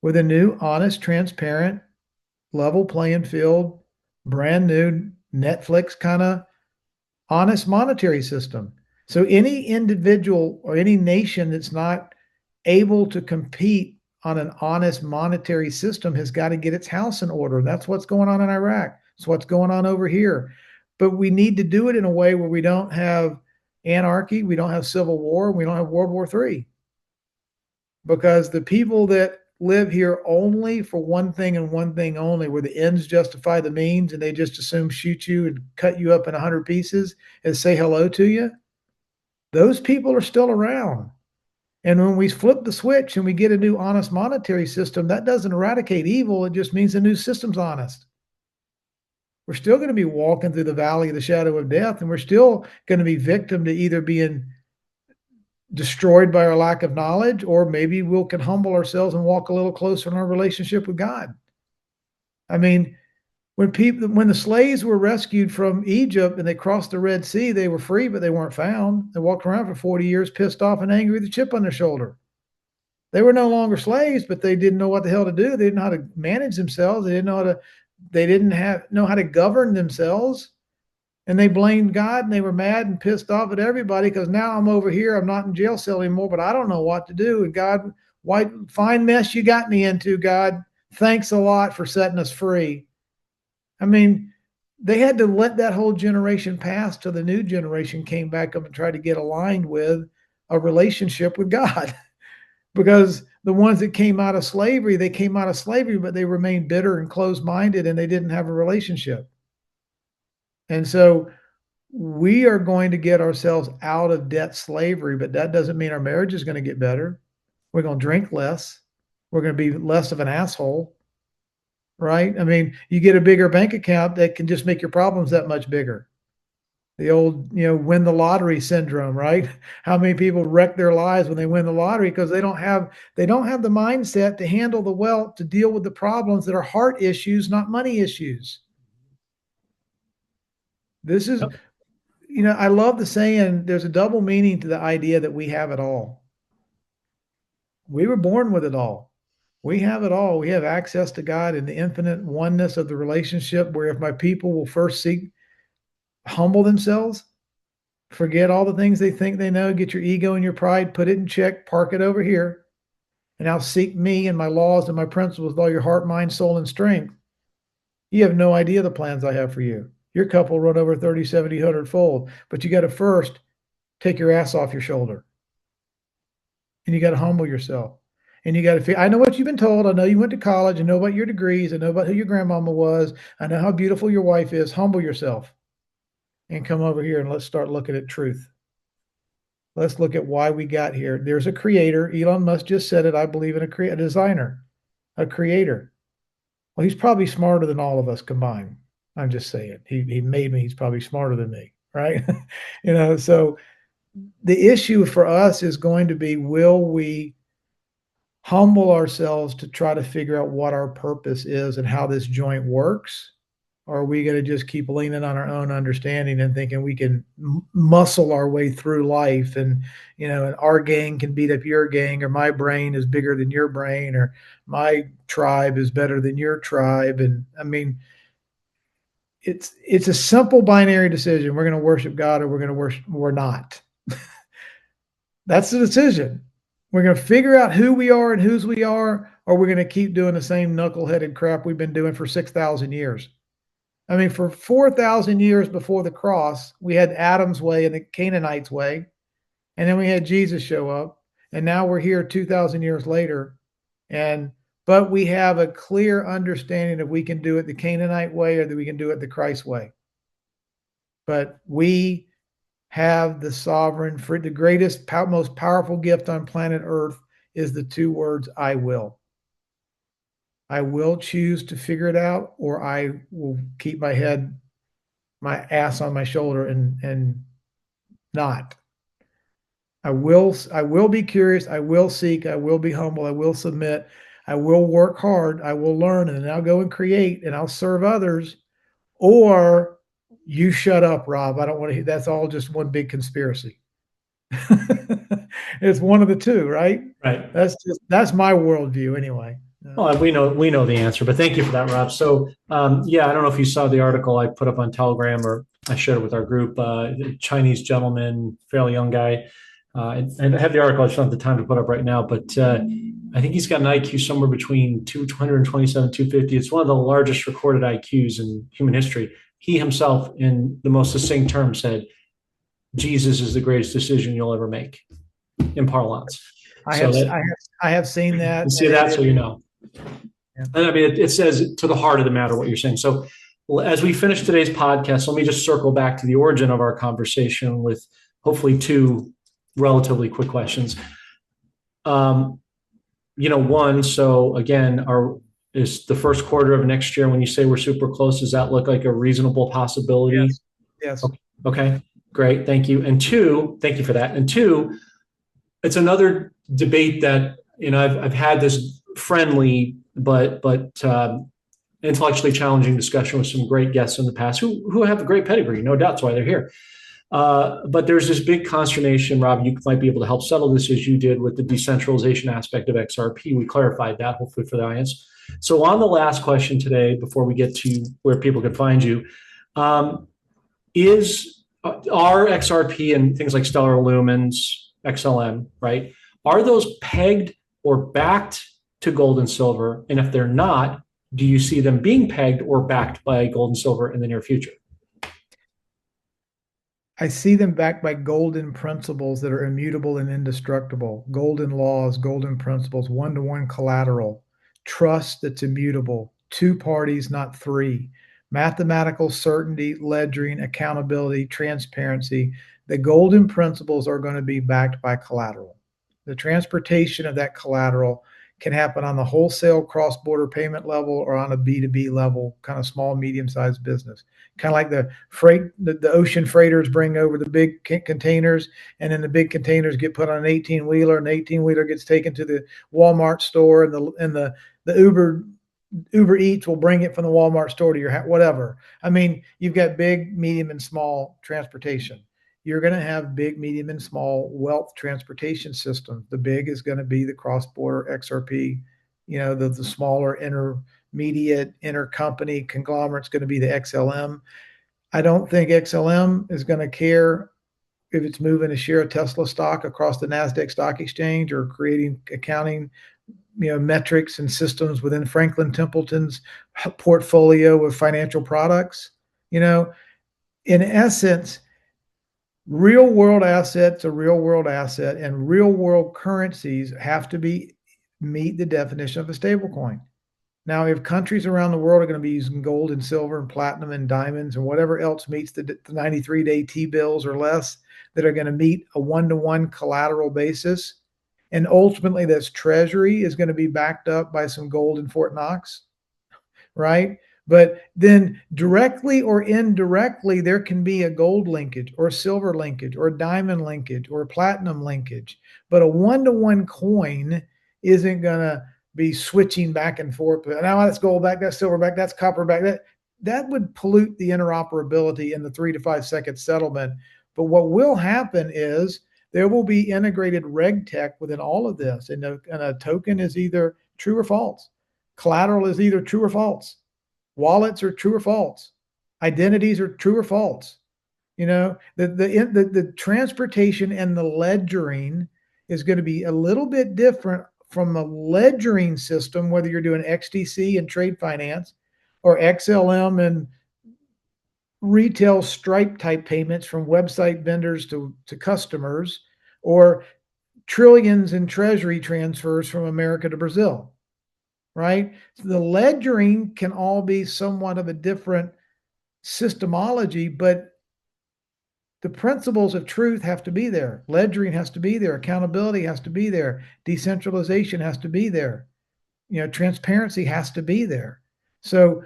with a new, honest, transparent, level playing field, brand new Netflix kind of honest monetary system. So any individual or any nation that's not able to compete on an honest monetary system has got to get its house in order. That's what's going on in Iraq. It's what's going on over here. But we need to do it in a way where we don't have anarchy, we don't have civil war, we don't have World War III. Because the people that live here only for one thing and one thing only, where the ends justify the means and they just assume shoot you and cut you up in 100 pieces and say hello to you, those people are still around. And when we flip the switch and we get a new honest monetary system, that doesn't eradicate evil. It just means the new system's honest. We're still going to be walking through the valley of the shadow of death, and we're still going to be victim to either being destroyed by our lack of knowledge, or maybe we can humble ourselves and walk a little closer in our relationship with God. I mean, when the slaves were rescued from Egypt and they crossed the Red Sea, they were free, but they weren't found. They walked around for 40 years, pissed off and angry with a chip on their shoulder. They were no longer slaves, but they didn't know what the hell to do. They didn't know how to manage themselves. They didn't know how to govern themselves. And they blamed God, and they were mad and pissed off at everybody because now I'm over here. I'm not in jail cell anymore, but I don't know what to do. And God, what fine mess you got me into, God. Thanks a lot for setting us free. I mean, they had to let that whole generation pass till the new generation came back up and tried to get aligned with a relationship with God. Because the ones that came out of slavery, but they remained bitter and closed-minded, and they didn't have a relationship. And so we are going to get ourselves out of debt slavery, but that doesn't mean our marriage is going to get better. We're going to drink less. We're going to be less of an asshole, right? I mean, you get a bigger bank account that can just make your problems that much bigger. The old, win the lottery syndrome, right? How many people wreck their lives when they win the lottery because they don't have the mindset to handle the wealth, to deal with the problems that are heart issues, not money issues. This is, I love the saying, there's a double meaning to the idea that we have it all. We were born with it all. We have it all. We have access to God and the infinite oneness of the relationship, where if my people will first humble themselves, forget all the things they think they know, get your ego and your pride, put it in check, park it over here, and now seek me and my laws and my principles with all your heart, mind, soul, and strength. You have no idea the plans I have for you. Your cup will run over 30, 70, 100-fold, but you got to first take your ass off your shoulder. And you got to humble yourself. And you got to feel, I know what you've been told. I know you went to college. I know about your degrees. I know about who your grandmama was. I know how beautiful your wife is. Humble yourself and come over here and let's start looking at truth. Let's look at why we got here. There's a creator. Elon Musk just said it. I believe in a designer, a creator. Well, he's probably smarter than all of us combined. I'm just saying. He made me. He's probably smarter than me, right? So the issue for us is going to be, will we humble ourselves to try to figure out what our purpose is and how this joint works? Or are we going to just keep leaning on our own understanding and thinking we can muscle our way through life, and and our gang can beat up your gang, or my brain is bigger than your brain, or my tribe is better than your tribe? And I mean, it's a simple binary decision. We're going to worship God, or we're not. That's the decision. We're going to figure out who we are and whose we are, or we're going to keep doing the same knuckleheaded crap we've been doing for 6,000 years. I mean, for 4,000 years before the cross, we had Adam's way and the Canaanites' way, and then we had Jesus show up, and now we're here 2,000 years later, but we have a clear understanding that we can do it the Canaanite way or that we can do it the Christ way. But we have the sovereign, for the greatest, most powerful gift on planet Earth is the two words, I will. I will choose to figure it out, or I will keep my ass on my shoulder and not. I will be curious. I will seek. I will be humble. I will submit. I will work hard. I will learn, and then I'll go and create, and I'll serve others. Or you shut up, Rob. I don't want to hear. That's all just one big conspiracy. It's one of the two, right? Right. That's my worldview anyway. Well, we know the answer, but thank you for that, Rob. So, I don't know if you saw the article I put up on Telegram, or I shared it with our group. Chinese gentleman, fairly young guy, and I have the article. I just don't have the time to put up right now, but I think he's got an IQ somewhere between 227, 250. It's one of the largest recorded IQs in human history. He himself, in the most succinct terms, said, "Jesus is the greatest decision you'll ever make," in parlance. I have seen that. You see that, so you know. Yeah. And I mean, it says to the heart of the matter what you're saying. So as we finish today's podcast, let me just circle back to the origin of our conversation with hopefully two relatively quick questions. One, so again, is the first quarter of next year when you say we're super close, does that look like a reasonable possibility? Yes. Yes. Okay, great. Thank you. And two, thank you for that. And two, it's another debate that, I've had this friendly but intellectually challenging discussion with some great guests in the past who have a great pedigree, no doubt. That's why they're here. But there's this big consternation, Rob. You might be able to help settle this as you did with the decentralization aspect of XRP. We clarified that, hopefully, for the audience. So, on the last question today, before we get to where people can find you, are XRP and things like Stellar Lumens, XLM, right? Are those pegged or backed to gold and silver? And if they're not, do you see them being pegged or backed by gold and silver in the near future? I see them backed by golden principles that are immutable and indestructible, golden laws, golden principles, one-to-one collateral, trust that's immutable, two parties, not three, mathematical certainty, ledgering, accountability, transparency. The golden principles are going to be backed by collateral. The transportation of that collateral can happen on the wholesale cross-border payment level or on a B2B level, kind of small, medium-sized business. Kind of like the ocean freighters bring over the big containers, and then the big containers get put on an 18-wheeler, and the 18-wheeler gets taken to the Walmart store, and the Uber Eats will bring it from the Walmart store to your house, whatever. I mean, you've got big, medium, and small transportation. You're going to have big, medium, and small wealth transportation systems. The big is going to be the cross-border XRP, the smaller intermediate intercompany conglomerate's going to be the XLM. I don't think XLM is going to care if it's moving a share of Tesla stock across the NASDAQ stock exchange or creating accounting metrics and systems within Franklin Templeton's portfolio of financial products. In essence, real world assets, a real world asset, and real world currencies have to meet the definition of a stable coin. Now, if countries around the world are going to be using gold and silver and platinum and diamonds and whatever else meets the 93-day T-bills or less that are going to meet a one-to-one collateral basis, and ultimately this treasury is going to be backed up by some gold in Fort Knox, right? But then directly or indirectly, there can be a gold linkage or silver linkage or a diamond linkage or a platinum linkage. But a one-to-one coin isn't going to be switching back and forth. Now that's gold back, that's silver back, that's copper back. That would pollute the interoperability in the 3 to 5 second settlement. But what will happen is there will be integrated reg tech within all of this. And a token is either true or false. Collateral is either true or false. Wallets are true or false. Identities are true or false. The transportation and the ledgering is going to be a little bit different from a ledgering system, whether you're doing XDC and trade finance or XLM and retail Stripe type payments from website vendors to customers, or trillions in treasury transfers from America to Brazil. Right? So the ledgering can all be somewhat of a different systemology, but the principles of truth have to be there. Ledgering has to be there. Accountability has to be there. Decentralization has to be there. Transparency has to be there. So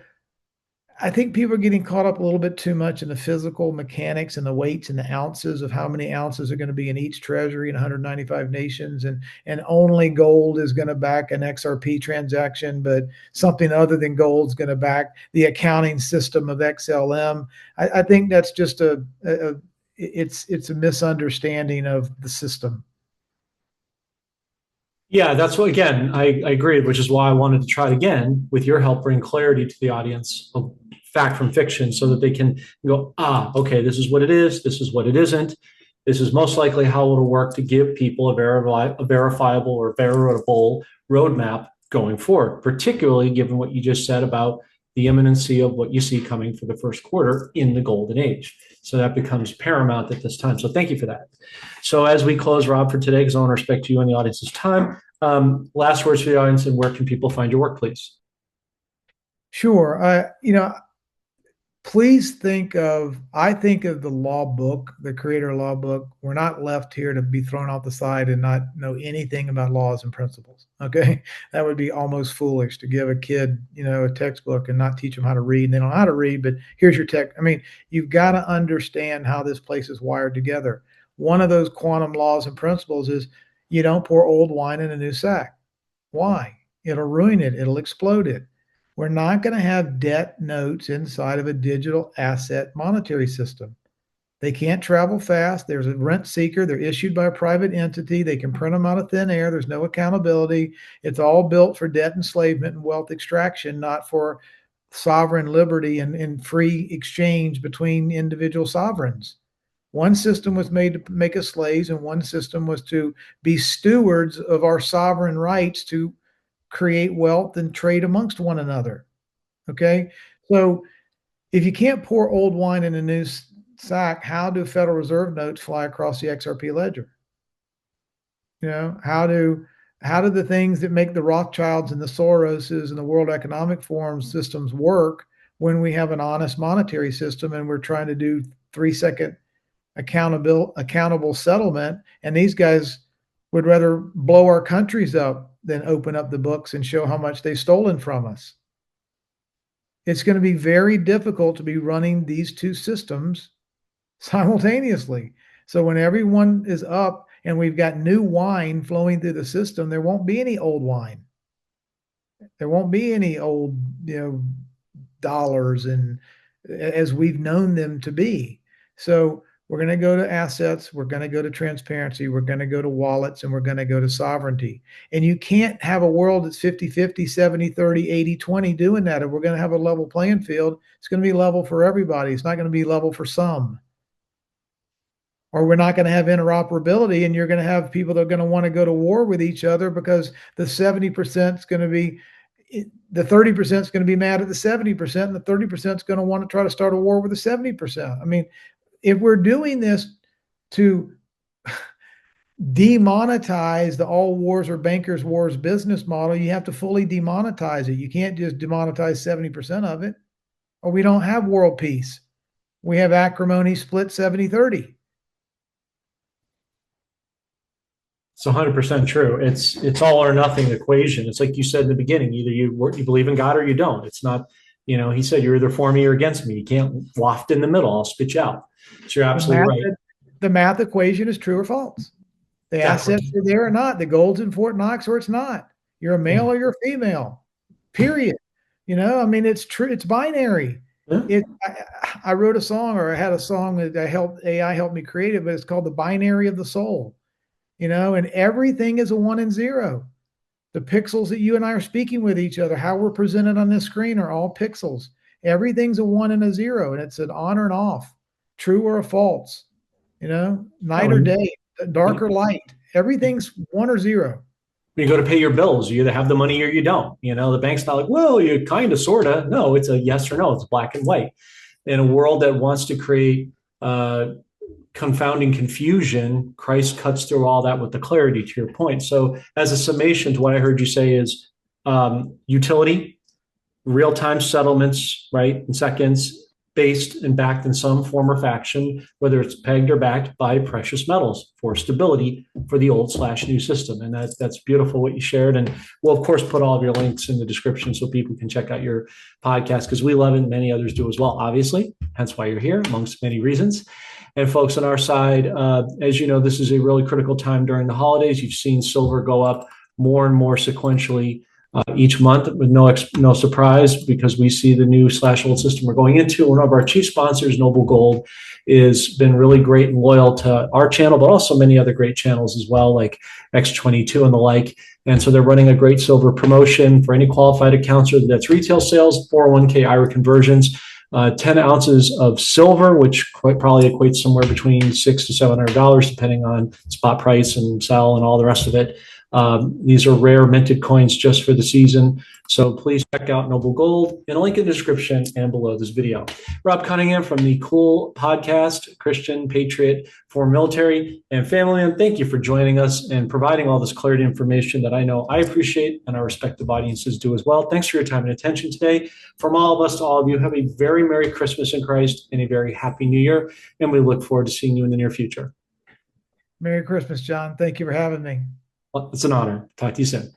I think people are getting caught up a little bit too much in the physical mechanics and the weights and the ounces of how many ounces are going to be in each treasury in 195 nations, and only gold is going to back an XRP transaction, but something other than gold is going to back the accounting system of XLM. I think that's just it's a misunderstanding of the system. Yeah, that's what, again, I agreed, which is why I wanted to try it again with your help, bring clarity to the audience of fact from fiction so that they can go, okay, this is what it is. This is what it isn't. This is most likely how it'll work to give people a verifiable or veritable roadmap going forward, particularly given what you just said about the imminency of what you see coming for the first quarter in the golden age. So that becomes paramount at this time. So thank you for that. So as we close, Rob, for today, because I want to respect you and the audience's time, last words for the audience, and where can people find your work, please? Sure. please I think of the law book, the creator law book. We're not left here to be thrown off the side and not know anything about laws and principles. Okay. That would be almost foolish to give a kid, a textbook and not teach them how to read. And they don't know how to read, but here's your text. I mean, you've got to understand how this place is wired together. One of those quantum laws and principles is you don't pour old wine in a new sack. Why? It'll ruin it. It'll explode it. We're not going to have debt notes inside of a digital asset monetary system. They can't travel fast. There's a rent seeker. They're issued by a private entity. They can print them out of thin air. There's no accountability. It's all built for debt enslavement and wealth extraction, not for sovereign liberty and free exchange between individual sovereigns. One system was made to make us slaves, and one system was to be stewards of our sovereign rights to create wealth and trade amongst one another. Okay. So if you can't pour old wine in a new sack, how do Federal Reserve notes fly across the XRP ledger? How do the things that make the Rothschilds and the Soroses and the World Economic Forum systems work when we have an honest monetary system and we're trying to do 3-second accountable settlement, and these guys would rather blow our countries up than open up the books and show how much they've stolen from us. It's going to be very difficult to be running these two systems simultaneously. So when everyone is up and we've got new wine flowing through the system, there won't be any old wine. There won't be any old, dollars and as we've known them to be. So we're going to go to assets. We're going to go to transparency. We're going to go to wallets, and we're going to go to sovereignty. And you can't have a world that's 50-50, 70-30, 80-20 doing that. If we're going to have a level playing field, it's going to be level for everybody. It's not going to be level for some. Or we're not going to have interoperability, and you're going to have people that are going to want to go to war with each other because the 70% is going to be, the 30% is going to be mad at the 70%, and the 30% is going to want to try to start a war with the 70%. I mean, if we're doing this to demonetize the all wars or bankers wars business model, you have to fully demonetize it. You can't just demonetize 70% of it, or we don't have world peace. We have acrimony split 70-30. It's 100% true. It's all or nothing equation. It's like you said in the beginning, either you believe in God or you don't. It's not, he said, you're either for me or against me. You can't waft in the middle. I'll spit you out. So you're absolutely right. The math equation is true or false. The assets are there or not. The gold's in Fort Knox or it's not. You're a male or you're a female. Period. It's true. It's binary. Yeah. I wrote a song, or I had a song that AI helped me create it, but it's called The Binary of the Soul. And everything is a 1 and 0. The pixels that you and I are speaking with each other, how we're presented on this screen, are all pixels. Everything's a 1 and a 0, and it's an on or an off, true or a false, night or day, dark or light. Everything's 1 or 0. When you go to pay your bills, you either have the money or you don't. The bank's not like, well, you kind of, sort of. No, it's a yes or no. It's black and white. In a world that wants to create confounding confusion, Christ cuts through all that with the clarity, to your point. So as a summation to what I heard you say is utility, real-time settlements, right, in seconds, based and backed in some form or faction, whether it's pegged or backed by precious metals for stability for the old/new system. And that's beautiful what you shared. And we'll, of course, put all of your links in the description so people can check out your podcast, because we love it and many others do as well, obviously, hence why you're here, amongst many reasons. And folks on our side, as you know, this is a really critical time during the holidays. You've seen silver go up more and more sequentially each month with no surprise, because we see the new /old system we're going into. One of our chief sponsors, Noble Gold, has been really great and loyal to our channel, but also many other great channels as well, like X22 and the like. And so they're running a great silver promotion for any qualified accounts, whether that's retail sales, 401k IRA conversions. 10 ounces of silver, which quite probably equates somewhere between $600 to $700, depending on spot price and sell and all the rest of it. These are rare minted coins just for the season. So please check out Noble Gold in a link in the description and below this video. Rob Cunningham from the Cool Podcast, Christian Patriot, former military and family man. Thank you for joining us and providing all this clarity information that I know I appreciate and our respective audiences do as well. Thanks for your time and attention today. From all of us to all of you, have a very Merry Christmas in Christ and a very Happy New Year. And we look forward to seeing you in the near future. Merry Christmas, John. Thank you for having me. Well, it's an honor. Talk to you soon.